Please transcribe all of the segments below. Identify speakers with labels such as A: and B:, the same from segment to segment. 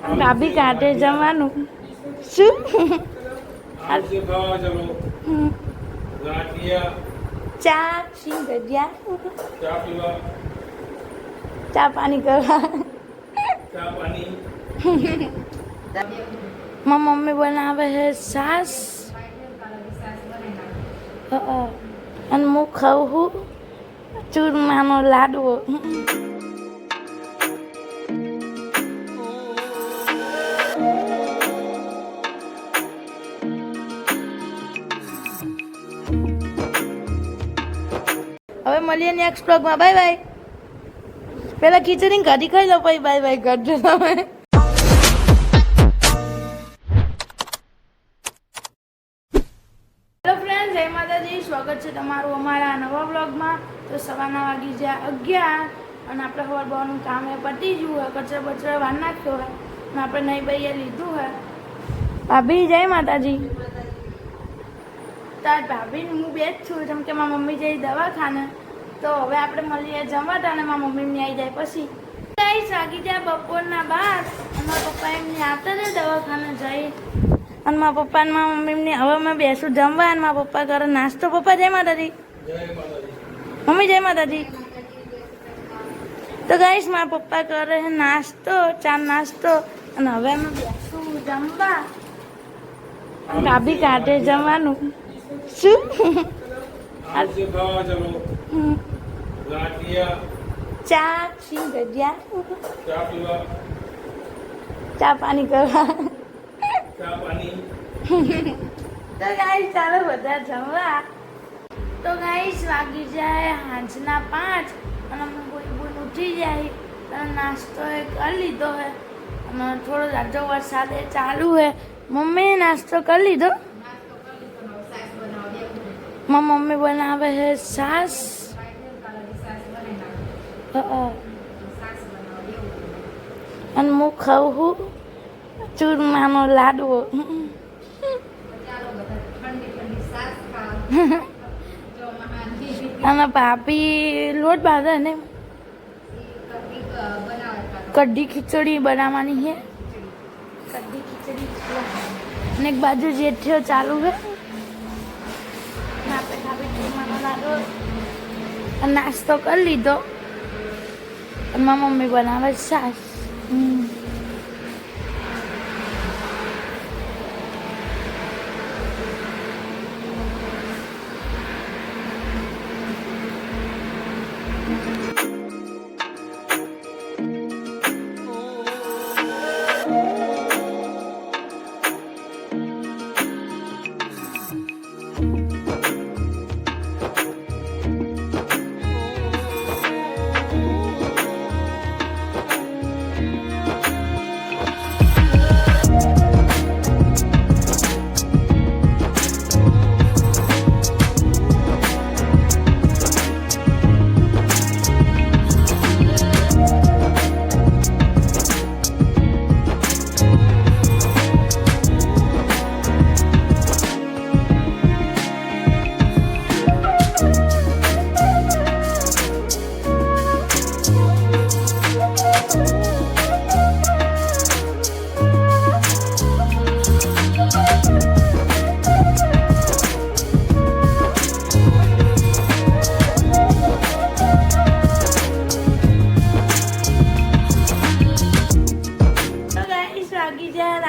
A: ભાભી કાઢે જમવાનું શું ચા સિંગ ભજીયા ચા પાણી કરવા મારી મમ્મી બનાવે છે સાસ અને હું ખાઉં છું ચૂરમાનો લાડવો. હવે મળીએ નેક્સ્ટ બ્લોગમાં. Bye bye. પેલા ખીચડી કઢી ખાઈ લો પછી બાય બાય કરજો તમે. હેલો ફ્રેન્ડ, જય માતાજી. સ્વાગત છે તમારું અમારા નવા બ્લોગમાં. તો સવારના વાગી જ્યાં 11 અને આપણે સવાર બહારનું કામ એ પતી ગયું હોય, કચરા બચરા વાર નાખ્યો હોય અને આપણે નહીં ભાઈએ લીધું હોય. ભાભી જય માતાજી. તાર ભાભી હું બે જ છું જેમ કે મારી મમ્મી જઈ દવાખાને. તો હવે આપણે મળીએ જમવા અને મારી મમ્મીની આવી જાય પછી. ગાઈસ વાગી જાય બપોરના 12 અને મારા પપ્પા એમની આવતા રહે દવાખાને જઈ અને મારા પપ્પા ને મારા મમ્મીને હવે મેં બેસું જમવા અને મારા પપ્પા કરે નાસ્તો. પપ્પા જય માતાજી. મમ્મી જય માતાજી. તો ગાઈસ મારા પપ્પા કરે છે નાસ્તો, ચા નાસ્તો અને હવે અમે બેસું જમવા. ભાભી કાઢે જમવાનું શું ચા સિંગ ભજીયા ચા પાણી કરવા. તો ગાઈસ ચાલો બધા જમવા. તો ગાઈસ વાગી જાય સાંજના 5 અને અમે બોલ ઉઠી જાય અને નાસ્તો એ કરી લીધો હે અને થોડો જાજો વરસાદ એ ચાલુ હે. મમ્મીએ નાસ્તો કરી લીધો. મારી મમ્મી બનાવે છે સાસ અને હું ખાઉં છું ચૂરમાનો લાડવો. અને ભાભી લોટ બાંધે ને કઢી ખીચડી બનાવવાની છે. કઢી ખીચડી અને એક બાજુ જેઠિયો ચાલુ છે. આપણે ભાભી ચૂરમાનો લાડવો નાસ્તો કરી લીધો અને મારી મમ્મી બનાવે સાસ.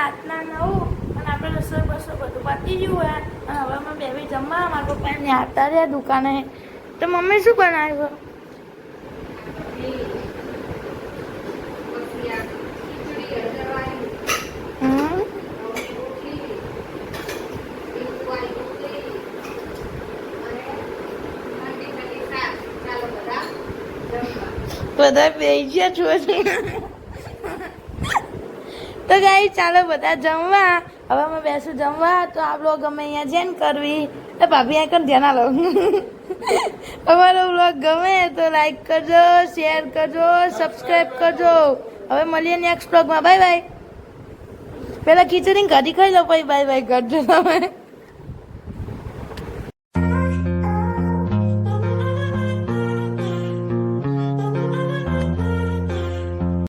A: રાતના 9 અને આપણે રસોઈ બસો બધું પતી ગયું હોય અને હવે અમે બેબી જમવા. મારા પપ્પા એમને આવતા રહ્યા દુકાને. તો મમ્મી શું બનાવ્યું? બધા બેસ્યા છો. તો ગાઈસ ચાલો બધા જમવા. હવે અમે બેસું જમવા. તો આ બ્લોગ અમે અહીંયા જેન કરવી. એ ભાભી આ કર ધ્યાન લો. અમારો બ્લોગ ગમે તો લાઈક કરજો, શેર કરજો, સબસ્ક્રાઈબ કરજો. હવે મળીએ નેક્સ્ટ બ્લોગમાં. Bye bye. પેલા ખીચડી કઢી ખાઈ લો પછી બાય બાય કરજો તમે.